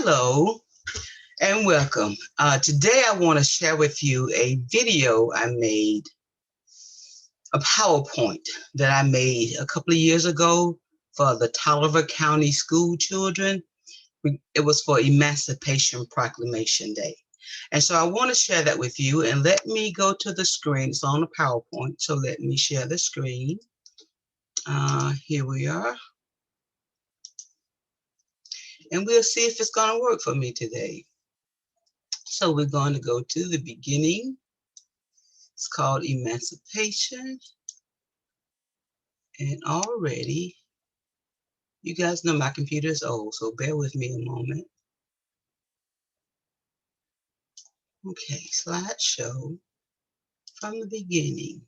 Hello and welcome. Today I want to share with you a video I made, a PowerPoint that I made a couple of years ago for the Taliaferro County School children. It was for Emancipation Proclamation Day. And so I want to share that with you, and let me go to the screen. It's on the PowerPoint, so let me share the screen. Here we are. And we'll see if it's going to work for me today. So we're going to go to the beginning. It's called Emancipation. And already, you guys know my computer is old, so bear with me a moment. Okay, slideshow from the beginning.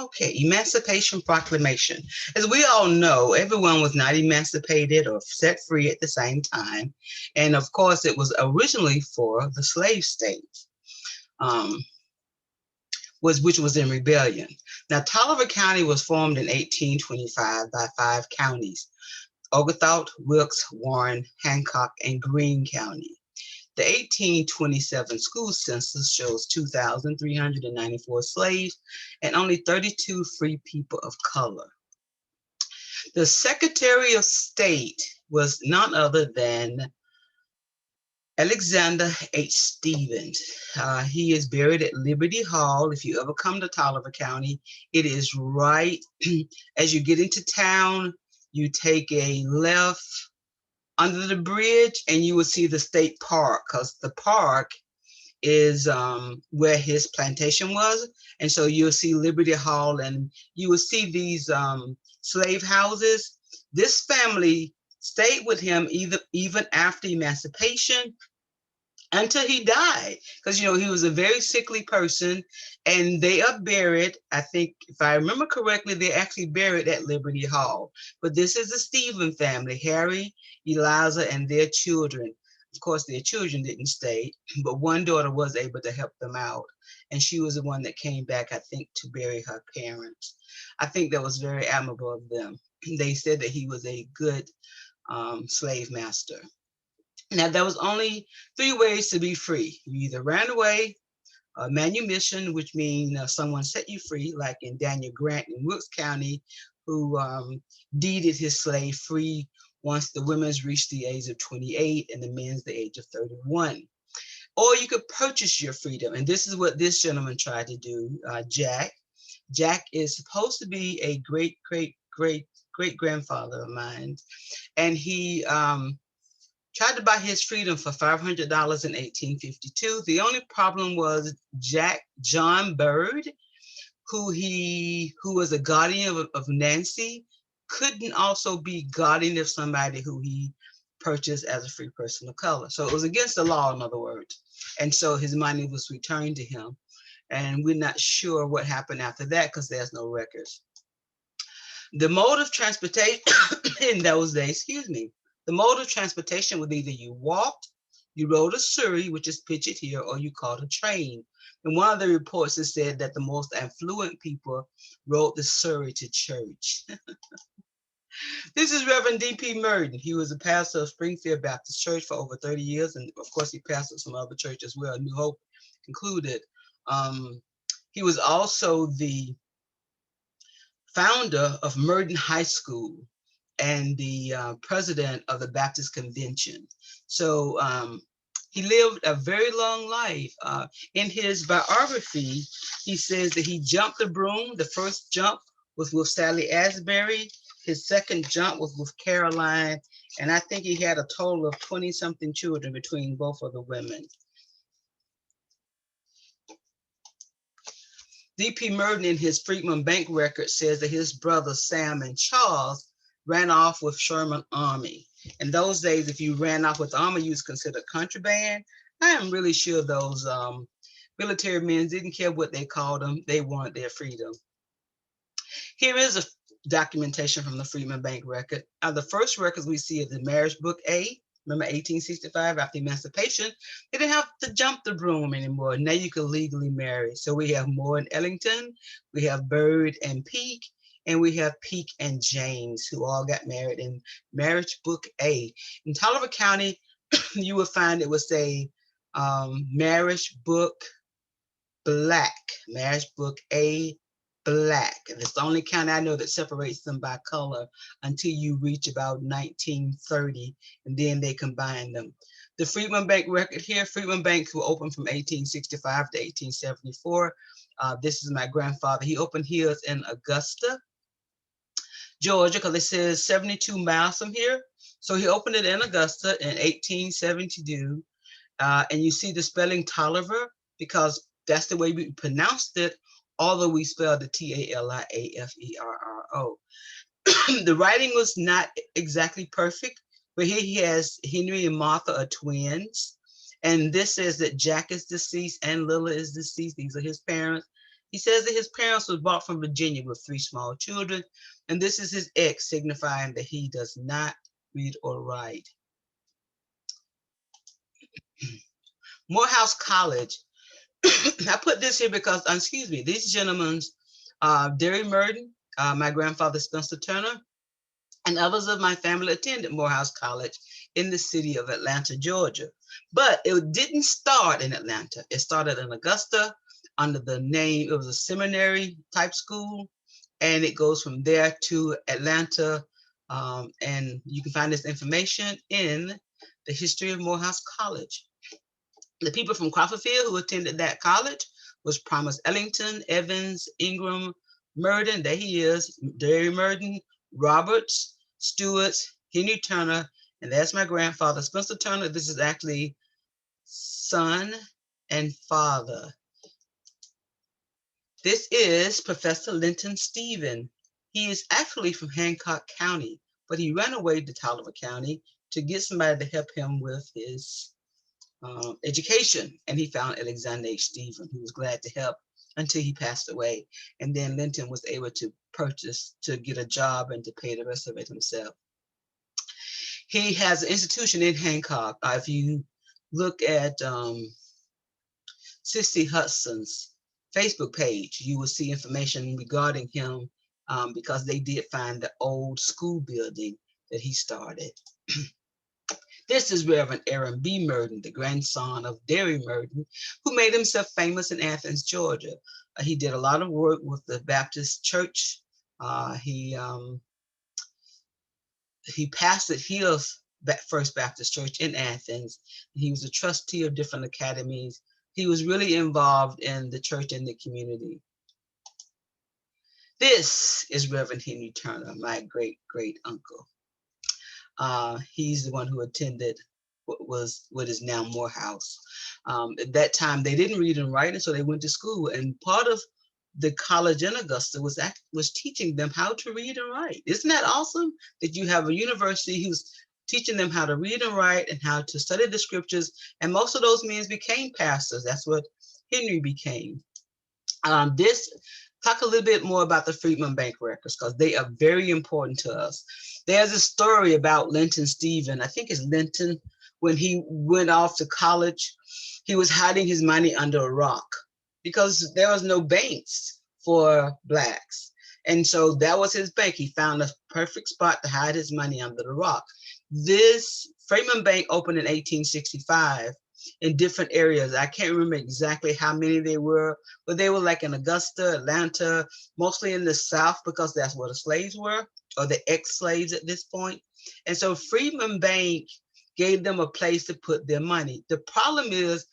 Okay, Emancipation Proclamation. As we all know, everyone was not emancipated or set free at the same time. And of course, it was originally for the slave states, which was in rebellion. Now, Taliaferro County was formed in 1825 by 5 counties: Oglethorpe, Wilkes, Warren, Hancock, and Greene County. The 1827 school census shows 2,394 slaves and only 32 free people of color. The Secretary of State was none other than Alexander H. Stevens. He is buried at Liberty Hall. If you ever come to Taliaferro County, it is right as you get into town. You take a left under the bridge and you will see the state park, because the park is where his plantation was. And so you'll see Liberty Hall, and you will see these slave houses. This family stayed with him even after emancipation until he died, because he was a very sickly person. And they are buried, I think, if I remember correctly, they're actually buried at Liberty Hall. But this is the Stephen family: Harry, Eliza, and their children. Of course, their children didn't stay, but one daughter was able to help them out, and she was the one that came back, I think, to bury her parents. I think that was very admirable of them. They said that he was a good slave master. Now, there was only 3 ways to be free. You either ran away, manumission, which means someone set you free, like in Daniel Grant in Wilkes County, who deeded his slave free once the women's reached the age of 28 and the men's the age of 31. Or you could purchase your freedom, and this is what this gentleman tried to do, Jack. Jack is supposed to be a great-great-great-great-grandfather of mine, and he tried to buy his freedom for $500 in 1852. The only problem was John Bird, who was a guardian of Nancy, couldn't also be guardian of somebody who he purchased as a free person of color. So it was against the law, in other words. And so his money was returned to him. And we're not sure what happened after that, because there's no records. The mode of transportation in those days, the mode of transportation was either you walked, you rode a surrey, which is pictured here, or you caught a train. And one of the reports has said that the most affluent people rode the surrey to church. This is Reverend D P Melton. He was a pastor of Springfield Baptist Church for over 30 years. And of course, he pastored some other churches as well, New Hope included. He was also the founder of Merton High School and the president of the Baptist Convention. So he lived a very long life. In his biography, he says that he jumped the broom. The first jump was with Sally Asbury. His second jump was with Caroline. And I think he had a total of 20-something children between both of the women. D P Melton in his Freeman Bank record says that his brothers Sam and Charles ran off with Sherman Army. In those days, if you ran off with the army, you was considered contraband. I am really sure those military men didn't care what they called them. They wanted their freedom. Here is a documentation from the Freeman Bank record. The first records we see is the Marriage Book A. Remember 1865, after emancipation, they didn't have to jump the broom anymore. Now you can legally marry. So we have Moore and Ellington, we have Bird and Peake, And we have Peak and James, who all got married in Marriage Book A. In Taliaferro County, you will find it was a Marriage Book Black, Marriage Book A Black. And it's the only county I know that separates them by color until you reach about 1930, and then they combine them. The Freeman Bank record here, Freeman Bank, who opened from 1865 to 1874. This is my grandfather. He opened his in Augusta, Georgia, because it says 72 miles from here. So he opened it in Augusta in 1872. And you see the spelling Taliaferro because that's the way we pronounced it, although we spelled the Taliaferro. The writing was not exactly perfect, but here he has Henry and Martha are twins. And this says that Jack is deceased and Lila is deceased. These are his parents. He says that his parents was brought from Virginia with 3 small children. And this is his X, signifying that he does not read or write. Morehouse College. I put this here because, excuse me, these gentlemen, Derry Merton, my grandfather Spencer Turner, and others of my family attended Morehouse College in the city of Atlanta, Georgia. But it didn't start in Atlanta. It started in Augusta under the name, it was a seminary type school, and it goes from there to Atlanta. And you can find this information in the history of Morehouse College. The people from Crawfordville who attended that college was Promise Ellington, Evans, Ingram, Merton, there he is, Derry Merton, Roberts, Stewart, Henry Turner, and that's my grandfather, Spencer Turner. This is actually son and father. This is Professor Linton Stephen. He is actually from Hancock County, but he ran away to Taliaferro County to get somebody to help him with his education, and he found Alexander H. Stephen, who was glad to help until he passed away. And then Linton was able to purchase, to get a job and to pay the rest of it himself. He has an institution in Hancock. If you look at Sissy Hudson's Facebook page, you will see information regarding him because they did find the old school building that he started. This is Reverend Aaron B. Merton, the grandson of Derry Merton, who made himself famous in Athens, Georgia. He did a lot of work with the Baptist church. He pastored his First Baptist Church in Athens. He was a trustee of different academies. He was really involved in the church and the community. This is Reverend Henry Turner, my great uncle. He's the one who attended what is now Morehouse. At that time, they didn't read and write, and so they went to school. And part of the college in Augusta was teaching them how to read and write. Isn't that awesome? That you have a university who's teaching them how to read and write and how to study the scriptures. And most of those men became pastors. That's what Henry became. Talk a little bit more about the Freeman Bank records because they are very important to us. There's a story about Linton Stephen. I think it's Linton. When he went off to college, he was hiding his money under a rock because there was no banks for blacks. And so that was his bank. He found a perfect spot to hide his money under the rock. This Freeman Bank opened in 1865 in different areas. I can't remember exactly how many they were, but they were like in Augusta, Atlanta, mostly in the South because that's where the slaves were, or the ex-slaves at this point. And so Freeman Bank gave them a place to put their money. The problem is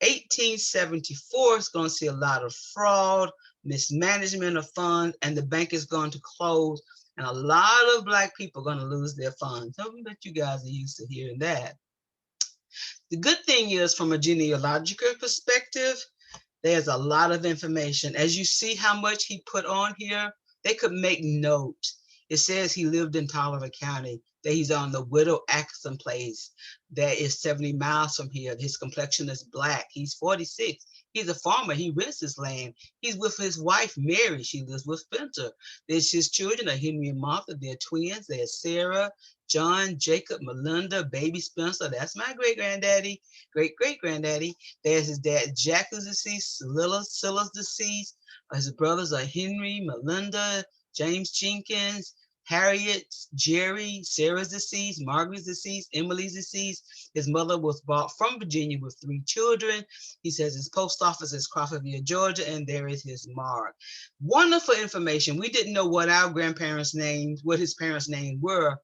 1874 is going to see a lot of fraud, mismanagement of funds, and the bank is going to close, and a lot of Black people are going to lose their funds. I bet you guys are used to hearing that. The good thing is, from a genealogical perspective, there's a lot of information. As you see how much he put on here, they could make note. It says he lived in Taliaferro County, that he's on the Widow Atkinson place that is 70 miles from here. His complexion is Black. He's 46. He's a farmer. He rents his land. He's with his wife, Mary. She lives with Spencer. There's his children are Henry and Martha. They're twins. There's Sarah, John, Jacob, Melinda, baby Spencer. That's my great-granddaddy, great-great-granddaddy. There's his dad, Jack, who's deceased. Silas deceased. His brothers are Henry, Melinda, James Jenkins, Harriet, Jerry, Sarah's deceased, Margaret's deceased, Emily's deceased. His mother was brought from Virginia with 3 children. He says his post office is Crawfordville, Georgia, and there is his mark. Wonderful information. We didn't know what our grandparents' names, what his parents' names were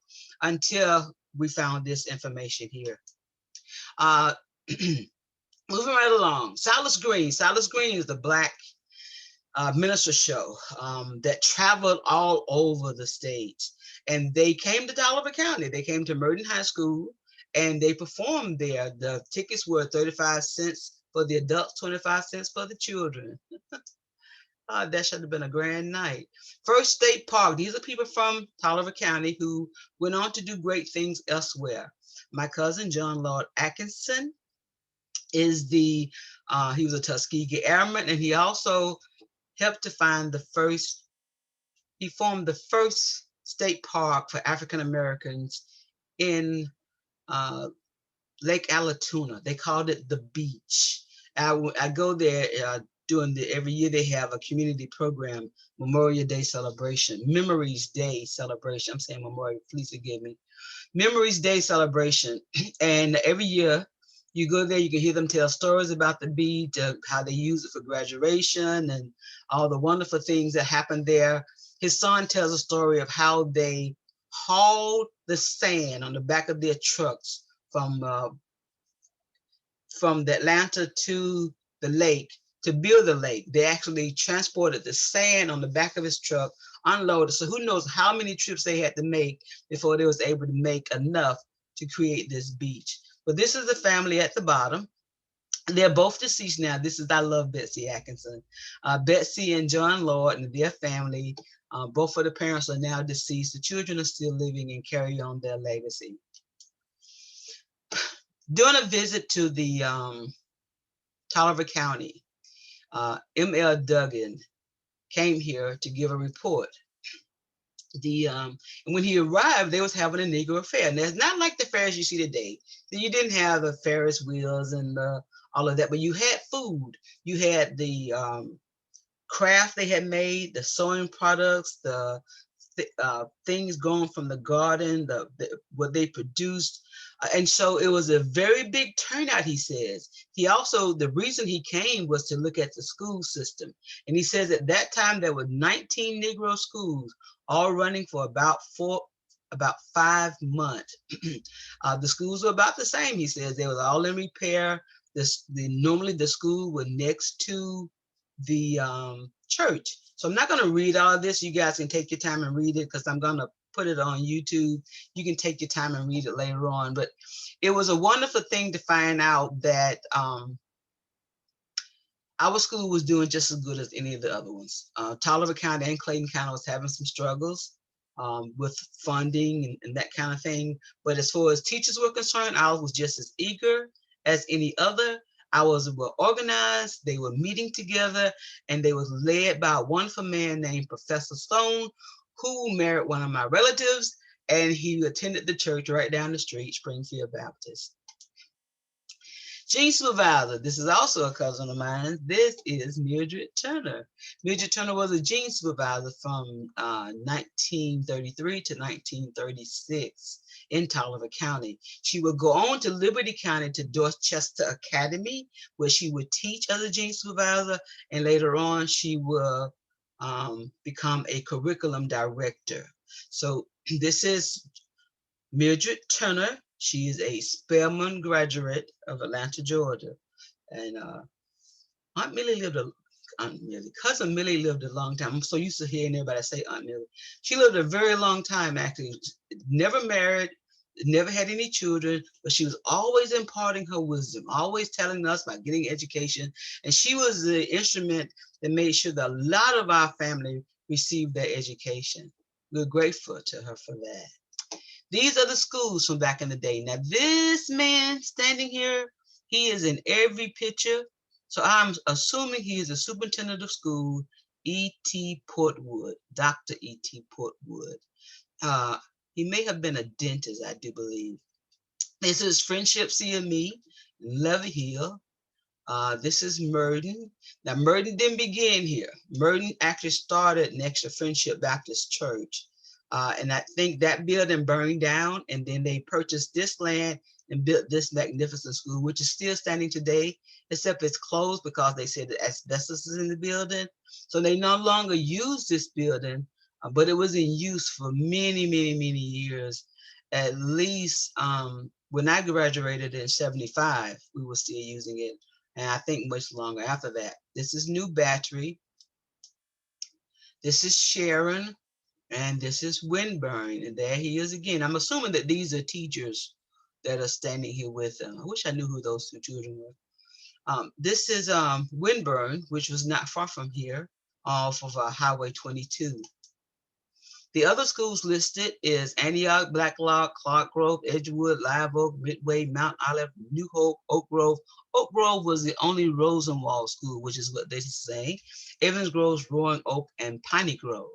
until we found this information here. Uh, moving right along, Silas Green. Silas Green is the Black minister show that traveled all over the state. And they came to Taliaferro County. They came to Merton High School and they performed there. The tickets were 35 cents for the adults, 25 cents for the children. That should have been a grand night. First State Park. These are people from Taliaferro County who went on to do great things elsewhere. My cousin, John Lord Atkinson, is he was a Tuskegee Airman, and he also helped to find he formed the first state park for African Americans in Lake Allatoona. They called it the beach. I go there every year they have a community program, Memorial Day celebration, Memories Day celebration. I'm saying Memorial, please forgive me. Memories Day celebration. And every year you go there, you can hear them tell stories about the beach, how they use it for graduation and all the wonderful things that happened there. His son tells a story of how they hauled the sand on the back of their trucks from the Atlanta to the lake to build the lake. They actually transported the sand on the back of his truck, unloaded. So who knows how many trips they had to make before they was able to make enough to create this beach. But this is the family at the bottom. They're both deceased now. I love Betsy Atkinson. Betsy and John Lord and their family, both of the parents are now deceased. The children are still living and carry on their legacy. During a visit to the Taliaferro County, M.L. Duggan came here to give a report. And when he arrived, they was having a Negro fair. And it's not like the fairs you see today. You didn't have the Ferris wheels and all of that, but you had food. You had the craft they had made, the sewing products, the things going from the garden, what they produced. And so it was a very big turnout, he says. The reason he came was to look at the school system. And he says at that time there were 19 Negro schools, all running for about 5 months. The schools were about the same, he says. They were all in repair. Normally the school was next to the church. So I'm not going to read all of this. You guys can take your time and read it because I'm going to put it on YouTube. You can take your time and read it later on. But it was a wonderful thing to find out that our school was doing just as good as any of the other ones. Taliaferro County and Clayton County was having some struggles with funding and that kind of thing. But as far as teachers were concerned, ours was just as eager as any other. Ours were organized, they were meeting together, and they was led by a wonderful man named Professor Stone, who married one of my relatives, and he attended the church right down the street, Springfield Baptist. Jean supervisor, this is also a cousin of mine. This is Mildred Turner. Mildred Turner was a jean supervisor from 1933 to 1936 in Taliaferro County. She would go on to Liberty County to Dorchester Academy, where she would teach as a jean supervisor, and later on she will become a curriculum director. So this is Mildred Turner. She is a Spelman graduate of Atlanta, Georgia. And cousin Millie lived a long time. I'm so used to hearing everybody say Aunt Millie. She lived a very long time, actually. Never married, never had any children, but she was always imparting her wisdom, always telling us about getting education. And she was the instrument that made sure that a lot of our family received their education. We're grateful to her for that. These are the schools from back in the day. Now, this man standing here, he is in every picture. So I'm assuming he is the superintendent of school, E.T. Portwood, Dr. E.T. Portwood. He may have been a dentist, I do believe. This is Friendship CME, Levy Hill. This is Merton. Now, Merton didn't begin here. Merton actually started next to Friendship Baptist Church. And I think that building burned down, and then they purchased this land and built this magnificent school, which is still standing today, except it's closed because they said that asbestos is in the building. So they no longer use this building, but it was in use for many, many, many years. At least when I graduated in 75, we were still using it. And I think much longer after that. This is New Battery. This is Sharon. And this is Winburn. And there he is again. I'm assuming that these are teachers that are standing here with them. I wish I knew who those two children were. This is Winburn, which was not far from here, off of Highway 22. The other schools listed is Antioch, Blacklock, Clark Grove, Edgewood, Live Oak, Midway, Mount Olive, New Hope, Oak Grove. Oak Grove was the only Rosenwald school, which is what they're saying. Evans Grove, Roaring Oak, and Piney Grove.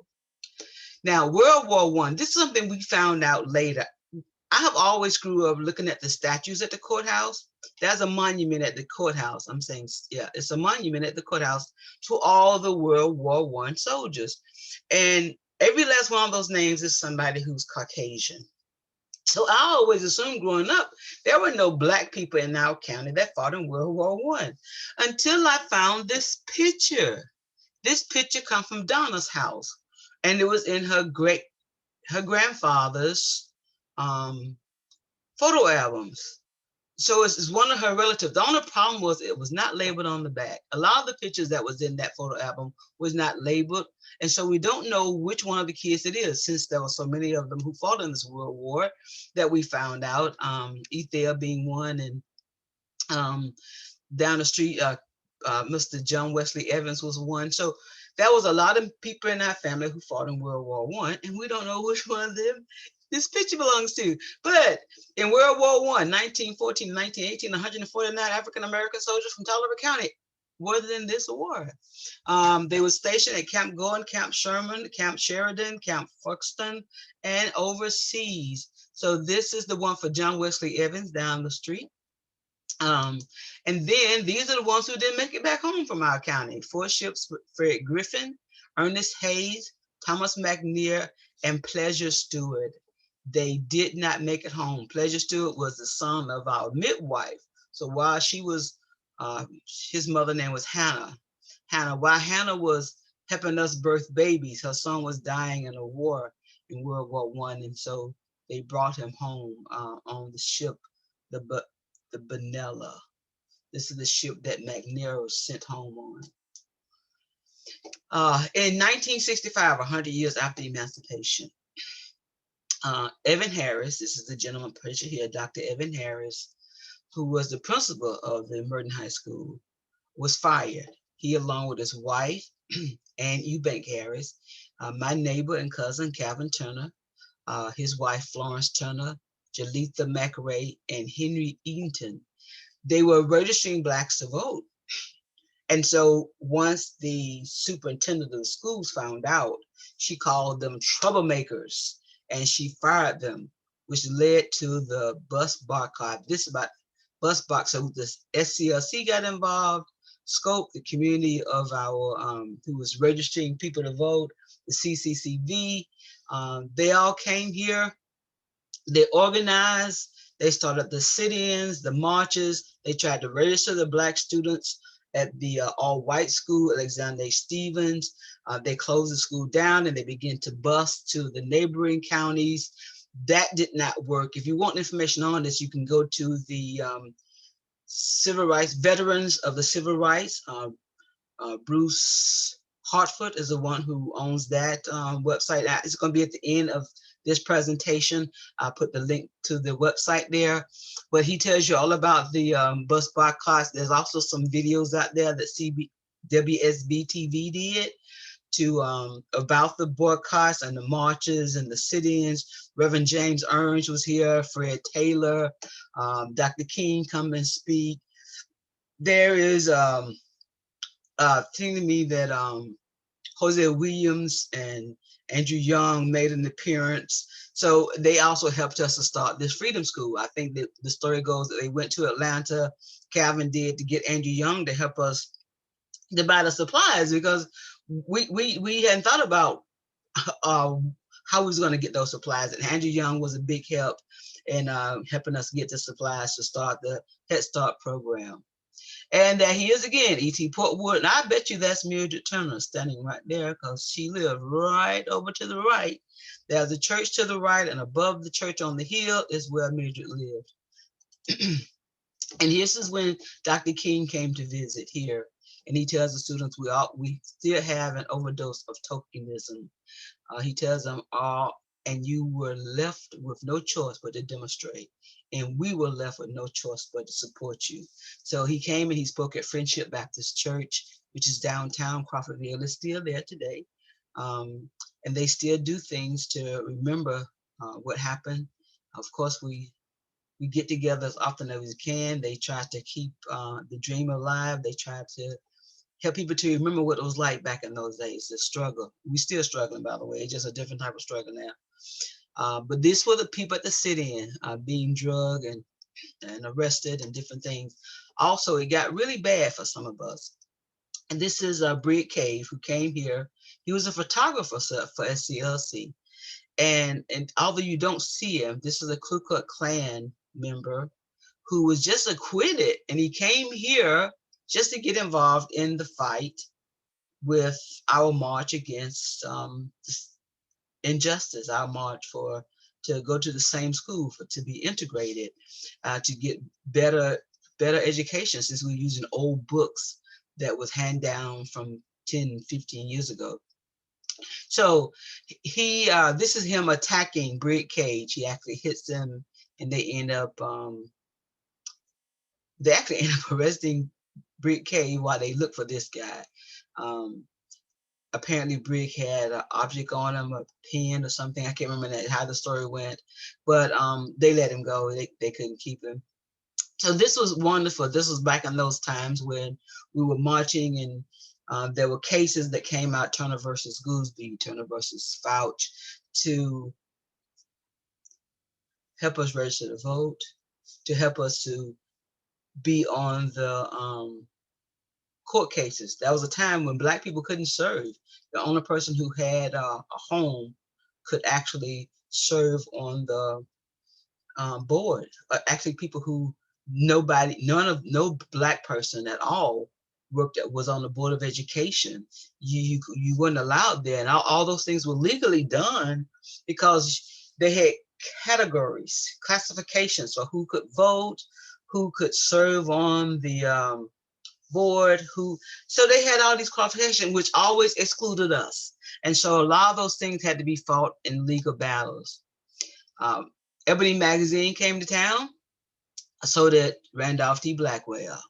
Now, World War I, this is something we found out later. I have always grew up looking at the statues at the courthouse. There's a monument at the courthouse. I'm saying, yeah, it's a monument at the courthouse to all the World War I soldiers. And every last one of those names is somebody who's Caucasian. So I always assumed growing up, there were no Black people in our county that fought in World War I until I found this picture. This picture comes from Donna's house, and it was in her grandfather's photo albums. So it's one of her relatives. The only problem was it was not labeled on the back. A lot of the pictures that was in that photo album was not labeled. And so we don't know which one of the kids it is, since there were so many of them who fought in this World War that we found out, Ethel being one, and down the street, Mr. John Wesley Evans was one. So there was a lot of people in our family who fought in World War I, and we don't know which one of them this picture belongs to. But in World War I, 1914 to 1918, 149 African-American soldiers from Taliaferro County were in this war. They were stationed at Camp Gordon, Camp Sherman, Camp Sheridan, Camp Fuxton, and overseas. So this is the one for John Wesley Evans down the street. And then these are the ones who didn't make it back home from our county. Four ships, Fred Griffin, Ernest Hayes, Thomas McNear, and Pleasure Stewart. They did not make it home. Pleasure Stewart was the son of our midwife. So while she was, his mother's name was Hannah. While Hannah was helping us birth babies, her son was dying in a war in World War I. And so they brought him home on the ship, the Benella. This is the ship that McNair was sent home on. In 1965, 100 years after emancipation, Evan Harris, this is the gentleman picture here, Dr. Evan Harris, who was the principal of the Merton High School, was fired. He, along with his wife, Ann Eubank Harris, my neighbor and cousin, Calvin Turner, his wife, Florence Turner, Jalitha McRae, and Henry Eaton. They were registering Blacks to vote. And so once the superintendent of the schools found out, she called them troublemakers and she fired them, which led to the bus boycott. This is about bus boycott. So the SCLC got involved, Scope, the community of our, who was registering people to vote, the CCCV, they all came here. They organized, they started the sit-ins, the marches. They tried to register the Black students at the all-white school, Alexander H. Stevens. They closed the school down and they began to bus to the neighboring counties. That did not work. If you want information on this, you can go to the Civil Rights, Veterans of the Civil Rights. Bruce Hartford is the one who owns that website. It's going to be at the end of this presentation. I'll put the link to the website there, but he tells you all about the bus boycotts. There's also some videos out there that WSB TV did to about the boycotts and the marches and the sit-ins. Reverend James Ernst was here, Fred Taylor, Dr. King come and speak. There is thing to me that Jose Williams and Andrew Young made an appearance. So they also helped us to start this Freedom School. I think that the story goes that they went to Atlanta, Calvin did, to get Andrew Young to help us to buy the supplies, because we hadn't thought about uh, how we was going to get those supplies. And Andrew Young was a big help in helping us get the supplies to start the Head Start program. And that he is again, E.T. Portwood. And I bet you that's Mildred Turner standing right there, because she lived right over to the right. There's a church to the right, and above the church on the hill is where Mildred lived. And this is when Dr. King came to visit here. And he tells the students we still have an overdose of tokenism. He tells them all, and you were left with no choice but to demonstrate. And we were left with no choice but to support you. So he came and he spoke at Friendship Baptist Church, which is downtown. Crawfordville is still there today. And they still do things to remember what happened. Of course, we get together as often as we can. They try to keep the dream alive. They try to help people to remember what it was like back in those days, the struggle. We're still struggling, by the way, it's just a different type of struggle now. But this were the people at the sit-in being drugged and arrested and different things. Also, it got really bad for some of us. And this is Britt Cave, who came here. He was a photographer for SCLC. And although you don't see him, this is a Ku Klux Klan member who was just acquitted. And he came here just to get involved in the fight with our march against injustice, our march to go to the same school, to be integrated, to get better education, since we're using old books that was handed down from 10, 15 years ago. So this is him attacking Britt Cage. He actually hits them, and they actually end up arresting Britt Cage while they look for this guy. Apparently Brick had an object on him, a pen or something. I can't remember how the story went, but they let him go. They couldn't keep him. So this was wonderful. This was back in those times when we were marching, and there were cases that came out, Turner versus Gooseby, Turner versus Fouch, to help us register to vote, to help us to be on the court cases. That was a time when Black people couldn't serve. The only person who had a home could actually serve on the board. Actually, people who no Black person at all was on the Board of Education. You weren't allowed there, and all those things were legally done because they had categories, classifications for who could vote, who could serve on the board, so they had all these qualifications, which always excluded us. And so a lot of those things had to be fought in legal battles. Ebony Magazine came to town, so did Randolph T. Blackwell.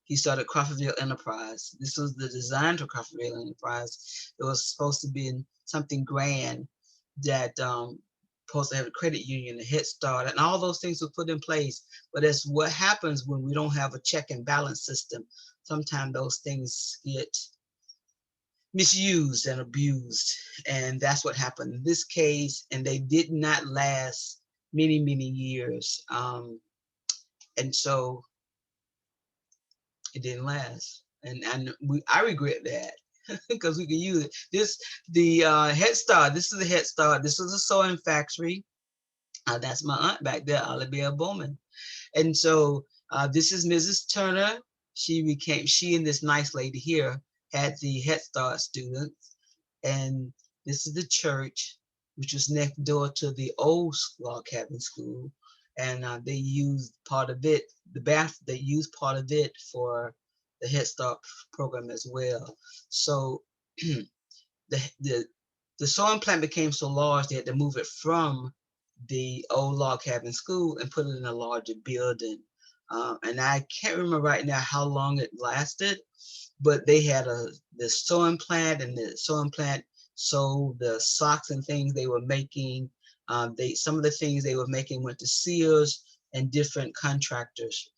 He started Crawfordville Enterprise. This was the design for Crawfordville Enterprise. It was supposed to be something grand that supposed to have a credit union, a Head Start, and all those things were put in place. But that's what happens when we don't have a check and balance system. Sometimes those things get misused and abused, and that's what happened in this case. And they did not last many years, and so it didn't last. And I regret that because we can use it. The Head Start. This is the Head Start. This was a sewing factory. That's my aunt back there, Olivia Bowman. And so this is Mrs. Turner. She and this nice lady here had the Head Start students. And this is the church, which was next door to the old log cabin school. And they used part of it, they used part of it for the Head Start program as well. So the sewing plant became so large, they had to move it from the old log cabin school and put it in a larger building. And I can't remember right now how long it lasted, but they had the sewing plant, and the sewing plant sold the socks and things they were making. Some of the things they were making went to Sears and different contractors,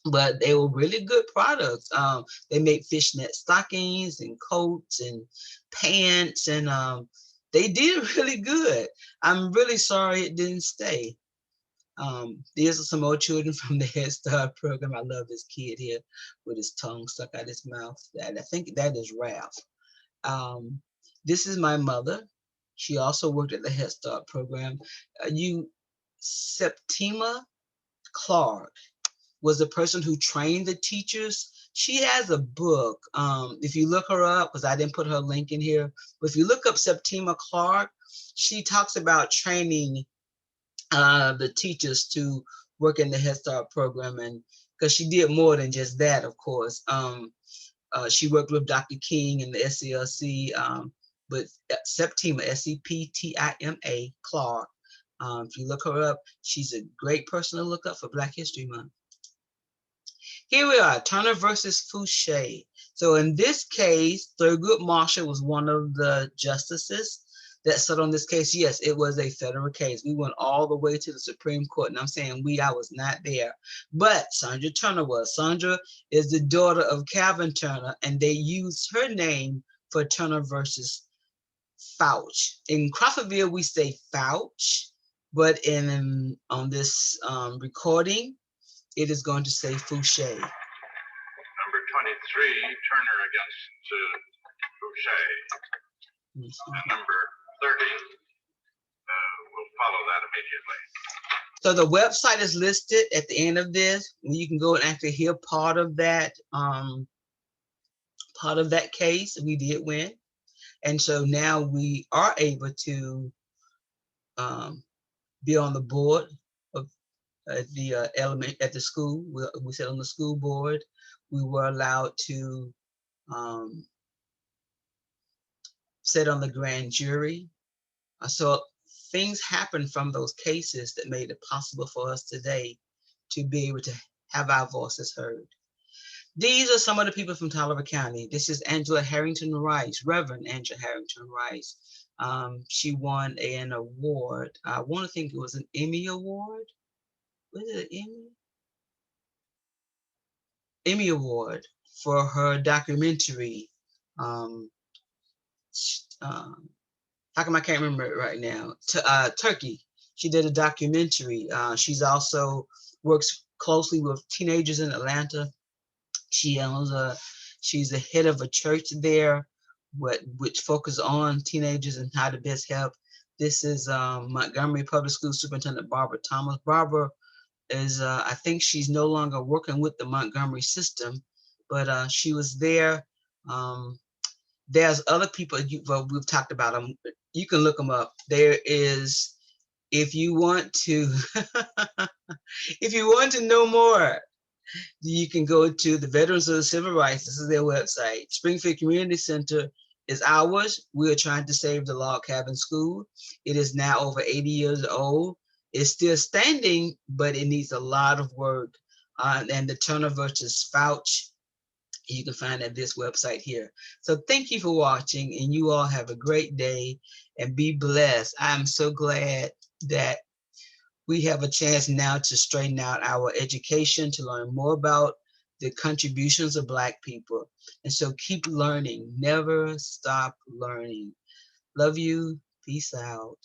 but they were really good products. They made fishnet stockings and coats and pants, and they did really good. I'm really sorry it didn't stay. These are some more children from the Head Start program. I love this kid here with his tongue stuck out his mouth. I think that is Ralph. This is my mother. She also worked at the Head Start program. Septima Clark was the person who trained the teachers. She has a book. If you look her up, because I didn't put her link in here, but if you look up Septima Clark, she talks about training the teachers to work in the Head Start program, and because she did more than just that, of course. She worked with Dr. King and the SCLC, but Septima, Septima Clark. If you look her up, she's a great person to look up for Black History Month. Here we are, Turner versus Fouch. So in this case, Thurgood Marshall was one of the justices that sat on this case. Yes, it was a federal case. We went all the way to the Supreme Court, and I'm saying I was not there. But Sandra Turner was. Sandra is the daughter of Calvin Turner, and they used her name for Turner versus Fouch. In Crawfordville, we say Fouch, but on this recording, it is going to say Fouch. Number 23, Turner against Fouch. And number 30, we'll follow that immediately. So the website is listed at the end of this. You can go and actually hear part of that case. We did win. And so now we are able to be on the board of at the school. We sat on the school board. We were allowed to sit on the grand jury. So things happened from those cases that made it possible for us today to be able to have our voices heard. These are some of the people from Taliaferro County. This is Angela Harrington Rice, Reverend Angela Harrington Rice. She won an award. I want to think it was an Emmy Award. Was it an Emmy? Emmy Award for her documentary. How come I can't remember it right now? Turkey. She did a documentary. She's also works closely with teenagers in Atlanta. She's the head of a church there, which focuses on teenagers and how to best help. This is Montgomery Public School Superintendent Barbara Thomas. Barbara is, I think she's no longer working with the Montgomery system, but she was there. There's other people we've talked about them. You can look them up. There is, if you want to, if you want to know more, you can go to the Veterans of the Civil Rights. This is their website. Springfield Community Center is ours. We are trying to save the log cabin school. It is now over 80 years old. It's still standing, but it needs a lot of work. And the Turner versus Fouch, you can find at this website here. So thank you for watching, and you all have a great day and be blessed. I'm so glad that we have a chance now to straighten out our education, to learn more about the contributions of Black people. And so keep learning, never stop learning. Love you, peace out.